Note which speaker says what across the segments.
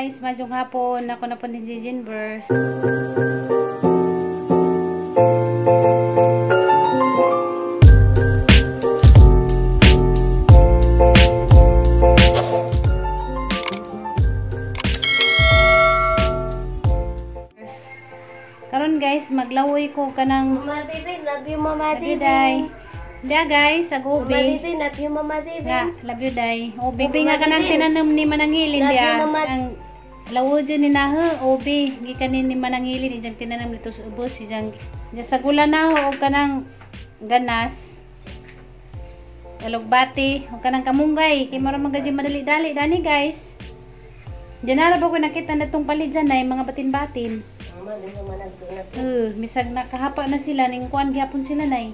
Speaker 1: guys, madyong hapon. Ako na po ni Jijin Burst. Karon guys, maglawoy ko kanang
Speaker 2: Mama Titi, love you Mama Titi.
Speaker 1: Dia guys, ag ubi.
Speaker 2: Mama Titi, love you Mama Titi.
Speaker 1: Nga, love you day. Ubi nga kanang tinanam ni Manangilin dia. Ang lawo dyan ni Nahe, ubi. Gikanin ni Manangilin, ijang tinanam nito sa ubos. Ijang sa gula na ho, o kanang ganas. Kalugbati, o kanang kamunggay. Kaya mara magaji madali-dali. Dani guys. Diyan na ba ko nakita na itong palit dyan ay mga batin-batin. Misag nakahapa na sila. Ning kuan gyapon sila na eh.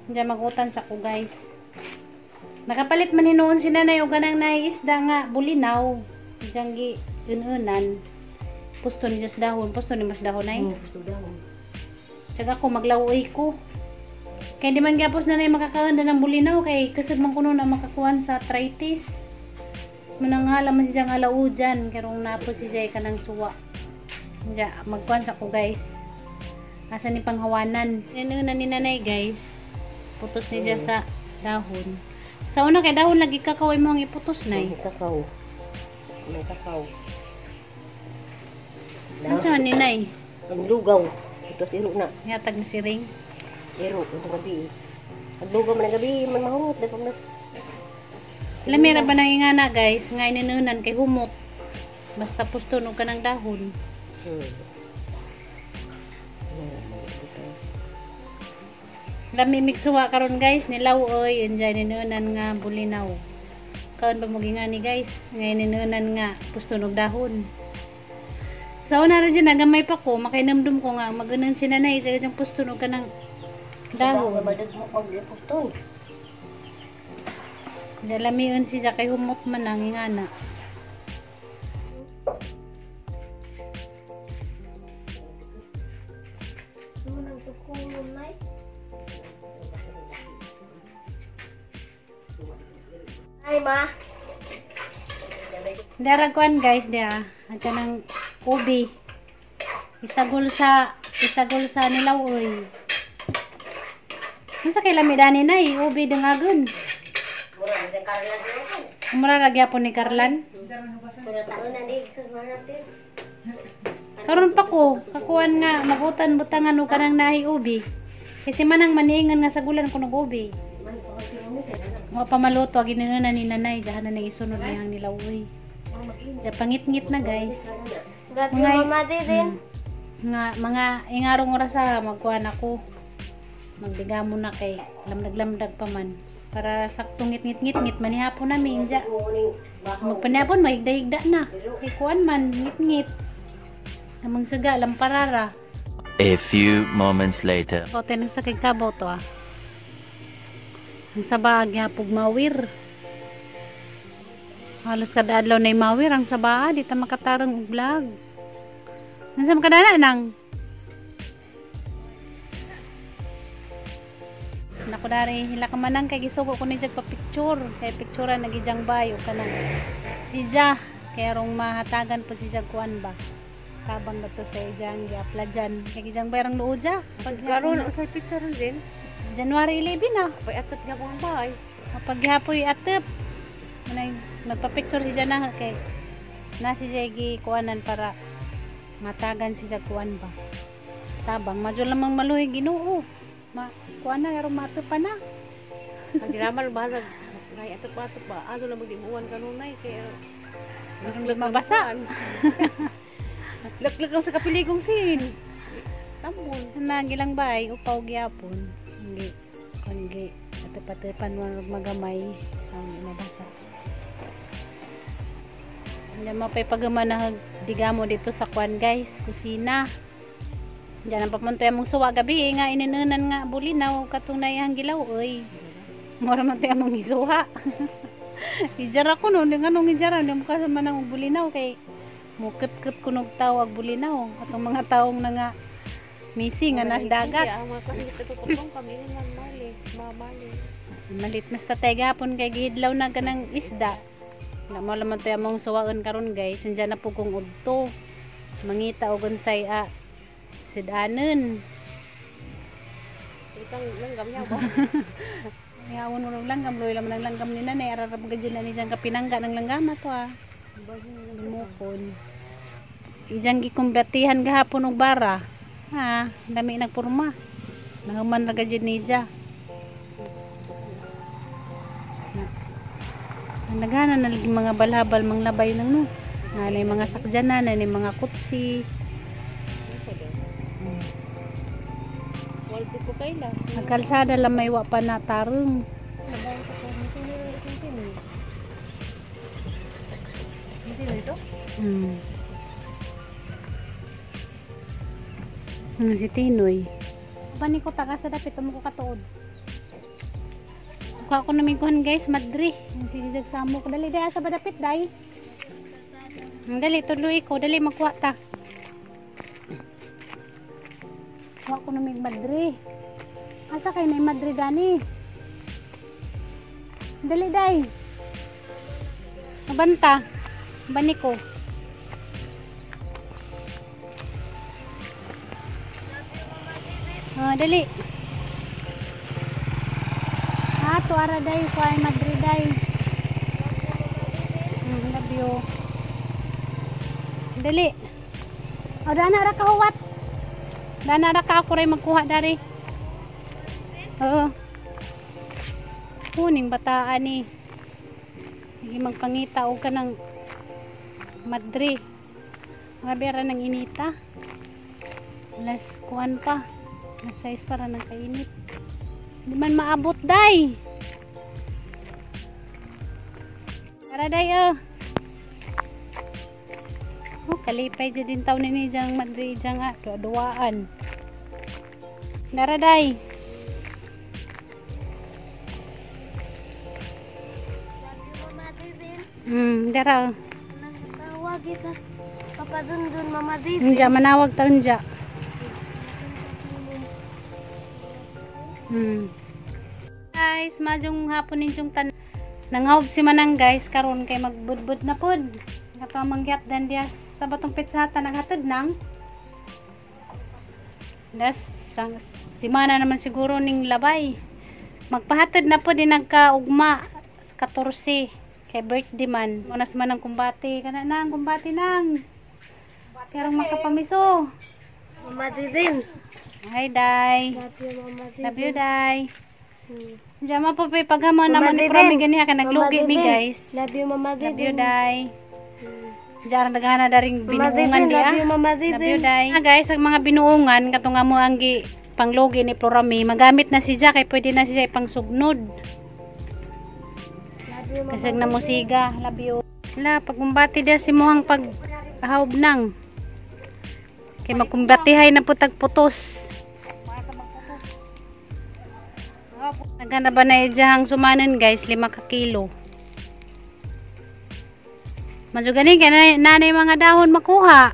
Speaker 1: Diyan magutan sa ko guys. Nakapalit man hinoon si nanay o ganang naiisda nga bulinaw. Diyan gi ununan. Pusto ni just dahon. Pusto ni mas dahon ay.
Speaker 2: Pusto dahon.
Speaker 1: Tsaka ako maglawoy ko. Kaya di man gyapos nanay makakaanda ng bulinaw. Kay kasag man kuno na makakuhan sa arthritis. Mananghala man siya nga alaw dyan. Kaya rong napo siya kanang suwa. Diyan magkuhan sa ko guys. Asa ni panghawanan. Yan ni nanay guys. Putos niya sa dahon. Sa una kay dahon lagi kakao ay mga iputos na eh.
Speaker 2: Kakao. May kakao.
Speaker 1: Ano sa ni nay?
Speaker 2: Ang lugaw. Ito iro na.
Speaker 1: Yatag na siring.
Speaker 2: Iro. Ito gabi. Ang lugaw man ang gabi. Man mahurot.
Speaker 1: Lamira ba nang ingana guys? Nga ininunan kay humot. Basta pustunog ka ng dahon. Lami miksuwa karon guys, nilaw oy, enjoy ninunan nga bulinaw. Kaon ba mo gingani guys? Ngay ninunan nga pustunog dahon. Sa una ra dyan nagamay pa ko, makainamdum ko nga maganon si nanay sa ganyang pustunog ka ng dahon. Diyan lamiun siya kay humot man ang ingana.
Speaker 2: Hi ma.
Speaker 1: Daragwan guys dia. Aja ng ubi. Isagol sa nilaw oy. Unsa kay lamidani nay ubi dengagon. Mura ra gyapon ni Karlan. Karon pa ko kakuan nga mabutan-butangan og kanang nahi ubi. Kasi manang maningan nga sagulan ko ng ubi. Mga pamaluto agi na ni nanay dahan na isunod niyang nilawoy. Diya pangit-ngit na guys. Mga ingarong oras sa magkuhan ako. Magdigamo na kay lamdag-lamdag pa man. Para saktong ngit-ngit-ngit manihapon namin diya. Magpanihapon mahigda-higda na. Kay kuan man ngit-ngit. Namang saga lamparara.
Speaker 3: A few moments later.
Speaker 1: O tinang sa kay kabaw to ah. Ang sabah gyapog mawir. Halos kada adlaw na mawir ang sabah di ta makatarong og vlog. Unsa man kadana nang? Nako dari hila ka manang kay gisugo ko ni jag pa picture kay picturean nagijang bayo kanang sija kay rong mahatagan pa si jag kuan ba. Tabang na to sa ijang giapla dyan. Kay gijang bayarang luod ja. Pag karon sa picture din. January 11 na. Pag atep nga mga bahay. Kapag hapoy atep. Nagpa-picture siya na kay nasi siya kuanan para matagan siya kuan ba. Tabang. Madyo lamang maluhi ginoo. Kuan na, pero matupa na.
Speaker 2: Ang dinamal bahasag. Ngay atep-atep ba? Ano lang magdimuan kanunay. Kaya
Speaker 1: mabasa.
Speaker 2: Lak-lak lang sa kapiligong sin. Tamon.
Speaker 1: Nagilang bay. Upaw gyapon. Hindi atep-atepan wag magamay ang mabasa. Diyan mapay pagaman na digamo dito sa kwan guys, kusina. Diyan ang papunta mong suwa gabi nga ininunan nga bulinaw katong naihang gilaw oy. Mura man tayo mong isuha. Ijara ko no, nga nung ijara, hindi mo kasama ng bulinaw kay mukip-kip kunog tawag bulinaw. Atong mga taong na nga missing nga nas dagat.
Speaker 2: Makakita ko pong pamilya ng mali.
Speaker 1: Malit mas tatay gapon kay gihidlaw na ganang isda. Na mo laman to among suwaon karon guys, nandiyan na pugong udto. Mangita og unsay sidanen.
Speaker 2: Itang langgam niya ba?
Speaker 1: Ngawon mo ng langgam, loy laman ng langgam ni nanay, ararap gadyan na ni diyang kapinangga ng langgam ato Lumukon. Ijang gikumbatihan gahapon og bara. Ha, dami nagpurma. Nangaman ra gadyan ni dya. Nagana na lagi mga balhabal, mga labay nang no. Nanay mga sakjanan, nanay mga kutsi.
Speaker 2: Waldo ko kay la.
Speaker 1: Nagkalsada lang may wa pa na tarong.
Speaker 2: Nabaw ko ko nito ni Hindi na ito?
Speaker 1: Si Tinoy. Bani ko taga sa dapit mo ko katuod. Kuha ko namin kuhan guys, madri. Sige jagsamo ko dali asa ba dapit dai? Dali tuloy ko, dali magkuha ta. Kuha ko namin madri. Asa kay na madri gani? Dali dai. Mabanta. Bani ko. Dali. Tuara day, kuhay madri day. Love you. Dali. Dana ra kahuwat. Dana ra ka ako rin magkuha dari. Oo. Kuning bataan ni. Sige magpangita o ka ng madri. Mga bera ng inita. Alas kuhan pa. Alas 6 para ng kainit. Hindi man maabot day. Tara day kalipay dyan din taon ni dyan madri dyan duwaan. Tara day. Dara.
Speaker 2: Tawag ito. Papadun mama di.
Speaker 1: Dyan manawag taon dyan. Guys, majong hapon ninyong nanghawb si manang guys karon kay magbudbud na pod. Kato mangyat dan dia sa batong pitsata naghatod nang. Das si mana naman siguro ning labay. Magpahatod na pod din nagkaugma sa 14 kay birthday man. Unas man ang kumbati kana nang kumbati nang. Karong makapamiso.
Speaker 2: Mama din.
Speaker 1: Hi, Day. Love you, Day. Diyan po paghamon naman ni Promi ganiha ka naglugi mi guys.
Speaker 2: Love you, Mama Didin.
Speaker 1: Love you, Day. Diyan naghana daring binuungan di
Speaker 2: Love you, Mama Didin.
Speaker 1: Love you, Day. Guys, ang mga binuungan katong amo ang panglugi ni Promi, magamit na siya kay pwede na siya ipang sugnod. Kasi na musiga. Love you. Wala, pagkumbati dia si mohang paghaob nang. Kay magkumbatihay na putag putos. Nagana ba na ijahang sumanan guys 5 ka kilo. Masugani kay nanay mga dahon makuha.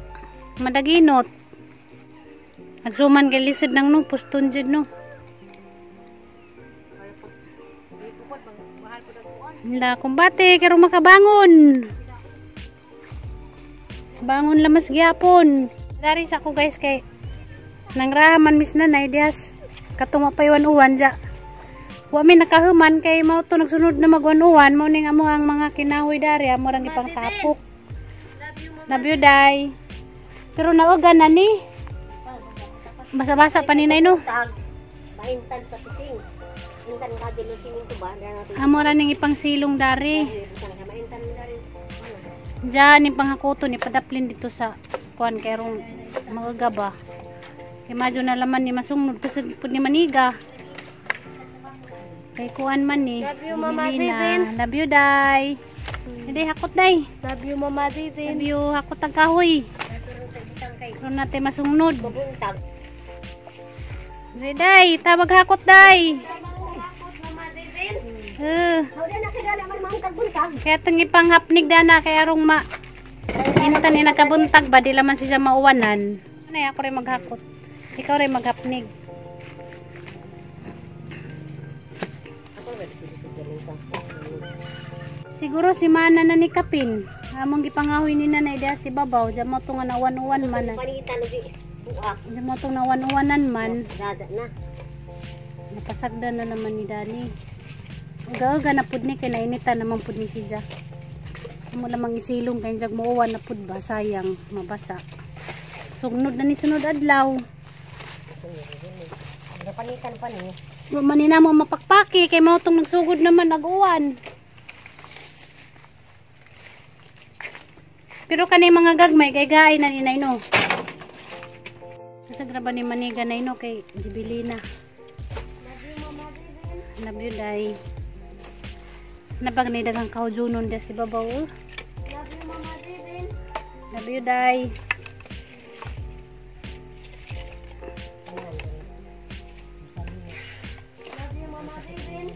Speaker 1: Madaginot. Nagsuman kay lisod ng no puston jud no. Wala kumbate kay makabangon. Bangon lamas gyapon. Dari sa ko guys kay nangraman mis nanay dias katong mapaywan-uwan ja. Wa mi nakahuman kay mao to nagsunod na magwan-uwan mo ning amo ang mga kinahoy dari amo rang ipangtapok. Love you, Day. Pero naugan na ni. Basa-basa pa ni nay no.
Speaker 2: Paintan sa pising. Intan ka dili sing to ba?
Speaker 1: Amo ra ning ipangsilong dari.
Speaker 2: Maintan dari.
Speaker 1: Diyan ni panghakuto ni padaplin dito sa kuan kay rong magagaba. Kay madyo na laman ni masungnod kasi pud ni maniga. Kay kuan man ni.
Speaker 2: Love you, Mama
Speaker 1: Didin.
Speaker 2: Didin.
Speaker 1: Love you, Day. Hindi hakot day.
Speaker 2: Love you, Mama Didin.
Speaker 1: Love you, hakot ang kahoy. Pero natin masungnod.
Speaker 2: Mabuntag.
Speaker 1: Day, tawag hakot day.
Speaker 2: Mama Didin.
Speaker 1: Hawda
Speaker 2: na kaya naman mahangkag buntag.
Speaker 1: Kaya itong ipanghapnig dana kay arong intan ni nakabuntag ba di laman siya mauwanan. Ano ako rin maghakot. Ikaw rin maghapnig.
Speaker 2: Ako ba?
Speaker 1: Siguro si mana na ni kapin. Among gipangahoy ni nanay diha si babaw, diya mo tong nawan-uwan man.
Speaker 2: Panitan na di buak.
Speaker 1: Diya mo tong nawan-uwanan man.
Speaker 2: Dada na.
Speaker 1: Napasagdan na naman ni Dani. Uga-uga na pud ni kay nainitan naman pud ni si Ja. Amo lamang isilong kay jag muuwan na pud ba, sayang mabasa. Sugnod na ni sunod adlaw.
Speaker 2: Panitan pa ni.
Speaker 1: Wa man ni namo mapakpaki kay mao tong nagsugod naman nag-uwan. Pero kani mga gagmay kay gaay na ni Nayno. Sa graba ni maniga Nayno kay Jibilina. Love you, Day. Nabag ni dagang kaujunon dia si babaw.
Speaker 2: Love you, Mama Didin.
Speaker 1: Love you, Day.
Speaker 2: Love you, Mama Didin.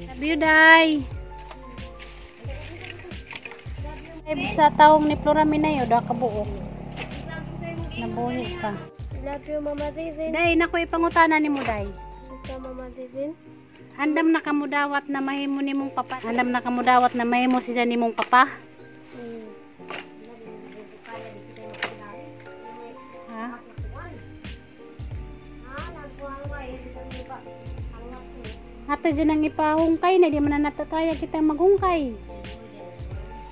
Speaker 1: Love you, Day. Sa taong ni Floraminayo, da kabuok. Nabuhi ka.
Speaker 2: Love you, Mama Didin.
Speaker 1: Day, naku ipangutana ni mo, Day.
Speaker 2: Ito, Mama Didin.
Speaker 1: Andam na kamudawat na mahimo ni mong papa. Andam na kamudawat na mahimo siya ni mong papa. Ha? Hato dyan ang ipahungkay na di man na natakaya kita maghungkay.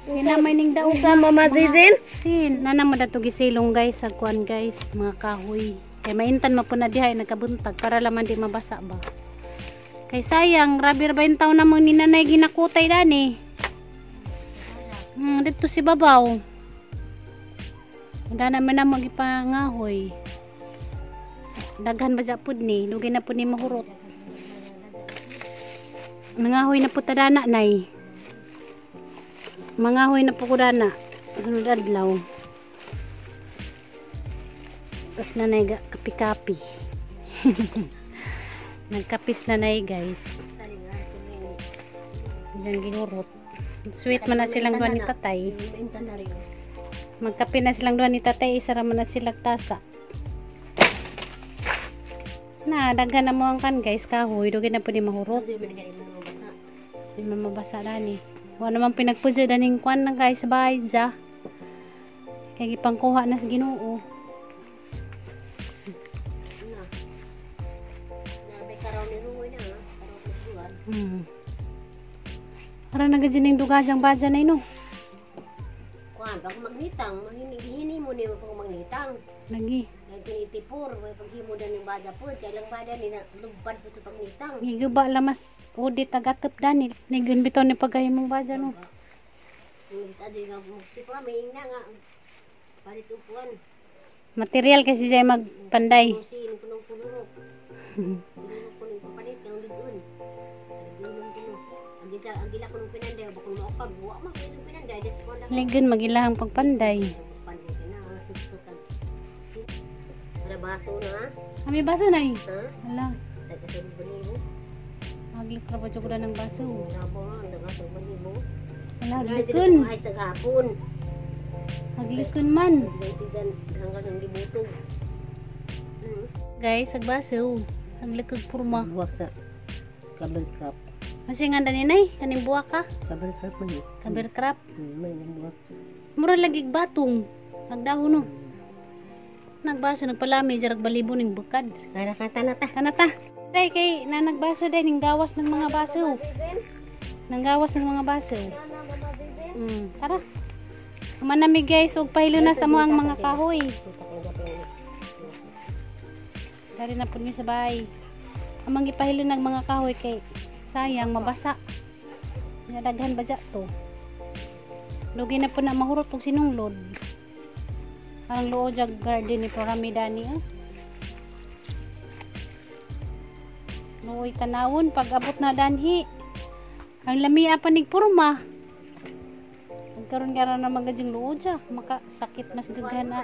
Speaker 1: Hinamay ning daog
Speaker 2: Sa Mama Didin.
Speaker 1: sin nana mo dato gisilong guys sa kuan guys mga kahoy. Kay maintan mo po na dihay nagkabuntag para laman di mabasa ba. Kay sayang, rabi ra 20 taon namang ni nanay ginakutay dani. Dito si babaw. Wala naman na magipangahoy. Daghan ba dya pud ni? Lugay na pud ni mahurot. Nangahoy na pud tadana nay. Mangahoy na po ko dana. Sunod adlaw. Tapos nanay kapi-kapi. Nagkapis na nay guys. Diyan ginurot. Sweet man na silang duwan ni tatay. Magkape na silang duwan ni tatay. Isa raman na silang tasa. Na, daghan na mo ang kan guys. Kahoy. Dugin na po di mahurot. Di man mabasa dani. Wala naman pinagpudya daning kwan na guys. Bahay dya. Kaya ipangkuha na sa Ginoo. Para nagajining dugadyang badya na ino.
Speaker 2: Kuan, pag magnitang, hini mo niyo pag magnitang.
Speaker 1: Lagi.
Speaker 2: Kaya tinitipur, may paghimo na ng bada po. Kaya lang bada ni lugpad po ito pagnitang.
Speaker 1: Higuba lamas udit tagatap dani. Nigun bito ni pagahimong badya no.
Speaker 2: Yung isa din nga, sipura may ina nga. Palit upuan.
Speaker 1: Material kasi siya magpanday.
Speaker 2: Kusin, punong-punong. Punong-punong papalit, kaya ligun. Ligun-punong. Ang gila ko nung pinanday, bakong maokal, buwa ma, kaya nung pinanday, des ko na.
Speaker 1: Ligun magilahang pagpanday.
Speaker 2: Panday ka na, susukan. Sa baso na,
Speaker 1: Kami baso na eh.
Speaker 2: ha?
Speaker 1: Hala.
Speaker 2: Tagasog balibo.
Speaker 1: Maglik ra pa ko da ng baso.
Speaker 2: Labo nga, tagasog balibo.
Speaker 1: Hala,
Speaker 2: Ay,
Speaker 1: haglikon.
Speaker 2: ay, tagapon.
Speaker 1: Haglikon man.
Speaker 2: Gaitigan hanggang ang libutog.
Speaker 1: Guys, agbaso. Haglikog purma.
Speaker 2: Buwak sa cable crop.
Speaker 1: Kasi nga daninay, kaning buwa ka.
Speaker 2: Cable crop man eh.
Speaker 1: Kaber crap.
Speaker 2: May buwak.
Speaker 1: Mura lagi batong. Agdahon no. Nagbaso nagpalami jarag balibo ning bukad.
Speaker 2: Ay, nakata na ta.
Speaker 1: Kanata. Day kay na nagbaso day ning gawas ng mga baso. Nang gawas ng mga baso. Tara. Manami guys, og pahilo na sa mo ang mga kahoy. Dari na pud mi sa bahay. Amang ipahilo ng mga kahoy kay sayang mabasa. Daghan ba dya to? Lugi na po na mahurot pag sinunglod. Parang loo jag garden ni Floramidani. Luoy tanawon pag abot na danhi. Ang lamia pa nig purma. Nagkaroon ka na magadyang loo dya. Makasakit mas dughan na.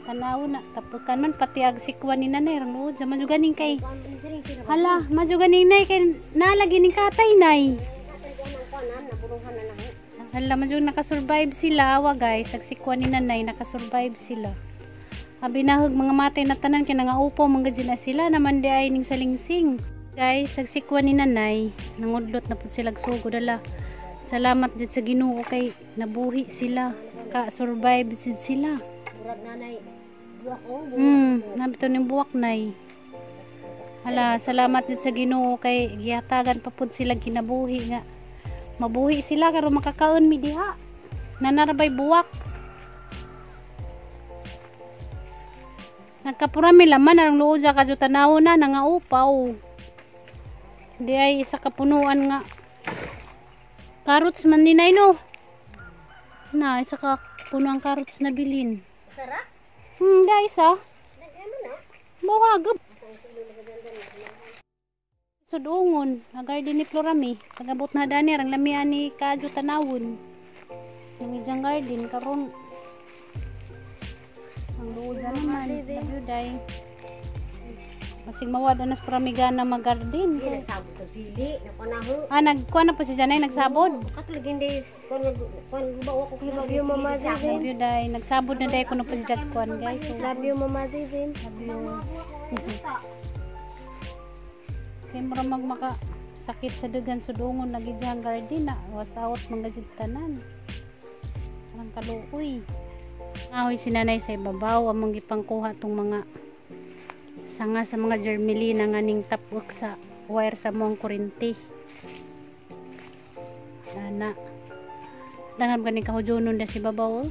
Speaker 1: Tanawon na. Tapukan man pati ag sikwan ni nanay. Ang loo dya. Majuganing kay. Hala, majuganing nay kay nalagi ning katay nay. Hala, majugang nakasurvive sila. Awa guys, agsikwan ni nanay, nakasurvive sila. Abi nahog mga matay na tanan kay nangaupo mangadyan na sila naman di ay ning salingsing. Guys, agsikwan ni nanay, nangudlot na pud sila sugod ala. Salamat jud sa Ginoo kay nabuhi sila. Ka-survive jud sila.
Speaker 2: Murag nanay. Buwak oh.
Speaker 1: Nabito ning buwak nay. Hala, salamat jud sa Ginoo kay gihatagan pa pud sila kinabuhi nga. Mabuhi sila karon makakaon mi diha. Nanarabay buwak. Nagkapurami laman ang luod sa kadyo tanawon na nangaupaw. Di ay isa kapunuan nga carrots man ninay no. Na isa ka punuan carrots na bilin.
Speaker 2: Sarap.
Speaker 1: Da isa.
Speaker 2: Ano na?
Speaker 1: Bawagap. Sudungon, garden ni Florami. Sagabot na dani ang lamian ni kadyo tanawon. Nang ijang garden karon ang luod naman. Day. Masig mawad na sa paramigana mag-garden.
Speaker 2: Hindi nagsabot ng sili. Napanaho.
Speaker 1: Nagkuha na po si Janay, nagsabod.
Speaker 2: Katulagin din. Kung bawa ko kayo. Love you, Mama Zizin.
Speaker 1: Love you, Day. Nagsabod na Day kung po si Jagkuan, guys. So,
Speaker 2: Love you, Mama Zizin.
Speaker 1: love you. Kaya mura magmaka sakit sa dugan sudungon nagijang garden na. Was out mga tanan. Parang kaluoy. Ahoy si Nanay sa ibabaw. Among gipangkuha tong mga sanga sa mga germelina nga ning tapok sa wire sa mong kurente. Dana. Dangan ganing kahujonon da si babaw.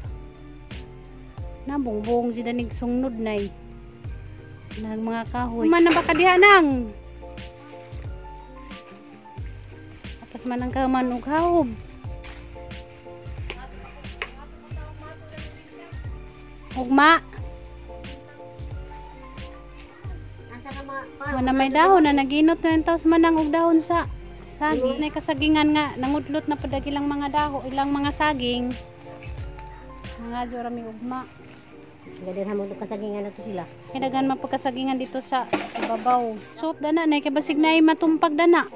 Speaker 1: Nabongbong si danig sungnod nay. Nag mga kahoy. Man na baka diha nang. Tapos man ang kaman ug haob. Ugma. Wala may dahon na naginot na yung taos manang og dahon sa saging. Nay kasagingan nga nangudlot na padag ilang mga daho, ilang mga saging. Mga jorami ugma.
Speaker 2: Gadan hamon kasagingan na to sila.
Speaker 1: Kinagan mapagkasagingan dito sa ibabaw. Suot dana nay kay basig nay matumpag dana.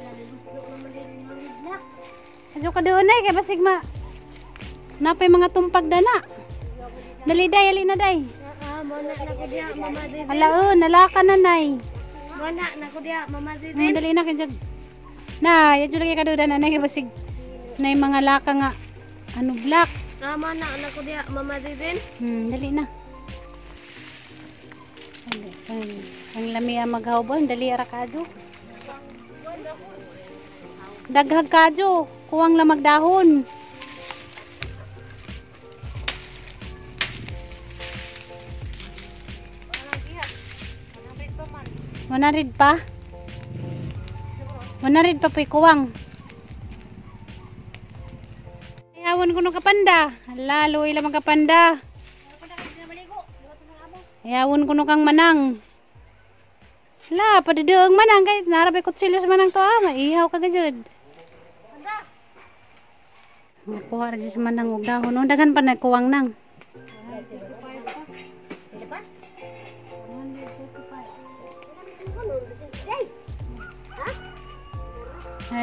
Speaker 1: Adyo ka doon nay kay basig napay mga tumpag dana. Dali day, ali na day.
Speaker 2: Mona na ko diha, Mama Zizin.
Speaker 1: Ala nalaka na nay.
Speaker 2: Mona na ko diha, Mama Zizin.
Speaker 1: Dali na kay jag. Na, yadyo lagi ka doon na nay kay basig nay mga laka nga black.
Speaker 2: Tama na ko diha, Mama Zizin.
Speaker 1: Dali na. Ang lamia maghawbon, dali ara kadyo. Daghag kadyo, kuwang lamag dahon. Manarid pa? Manarid pa po'y kuwang. Ayawan ko nung kapanda. Lalo ilang mga kapanda. Ayawan ko nung kang manang. Hala, padidoong manang. Kahit narabay kutsilos manang to maihaw ka gajud. Kuha rin sa manang og dahon. Dagan pa na kuwang nang.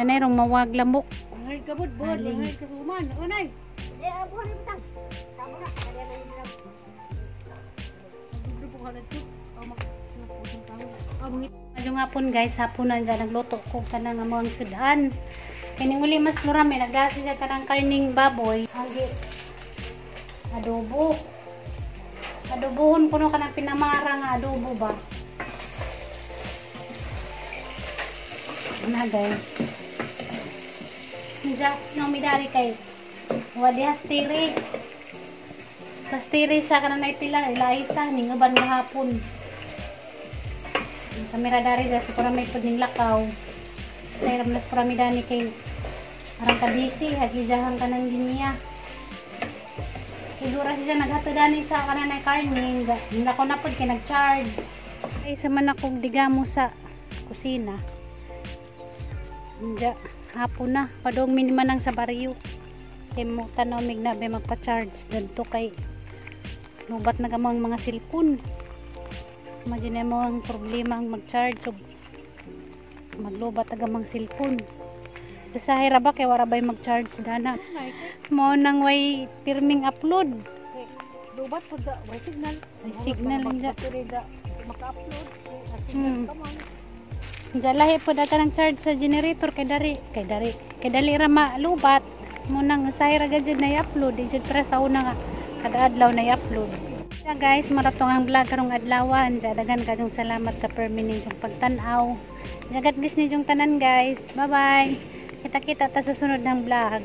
Speaker 1: Nay rong mawag lamok.
Speaker 2: Ay kabud bod, ay kasuman. Unay. Ako rin tang. Tama na, kaya na nila. Grupo ka dito.
Speaker 1: Ngayong hapon guys, haponan dyan nagluto ko ka ng mga sudan. Kining uli mas Florami, nagdasi dyan ka ng karning baboy. Hagi adobo. Adobohon ko no ka ng pinamara nga adobo ba. Na guys. Diyan no midari kay wadi hastiri. Hastiri sa kanang naipila ilaisa ning uban gahapon. Kamera dari sa para may pud ning lakaw. Say ramlas para mi dani kay arang kadisi hagi jahan kanang giniya. Idura siya naghato dani sa kanang karning. Nako na pud kay nag-charge. Ay sa man akong digamo sa kusina. Diyan hapon na padong miniman sa baryo kay mo tanaw mig na be magpa-charge dito kay lubat na gamang mga cellphone. Imagine mo ang problema ang mag-charge so maglubat na gamang cellphone. Sa hiraba kay wara bay mag-charge dana mo nang way pirming upload.
Speaker 2: Lubat pud da, way signal.
Speaker 1: Ay signal niya.
Speaker 2: Maka-upload.
Speaker 1: Jalahi po daga ng charge sa generator kay dali ra malubat Munang sayra gajud na i-upload. Di jud para sa una nga kada adlaw na i-upload. Yeah, guys, maratong ang vlog karong adlawan. Dagan kadong salamat sa permanent yung pagtan-aw. Jagat gis ni yung tanan, guys. Bye-bye. Kita-kita ta sa sunod ng vlog.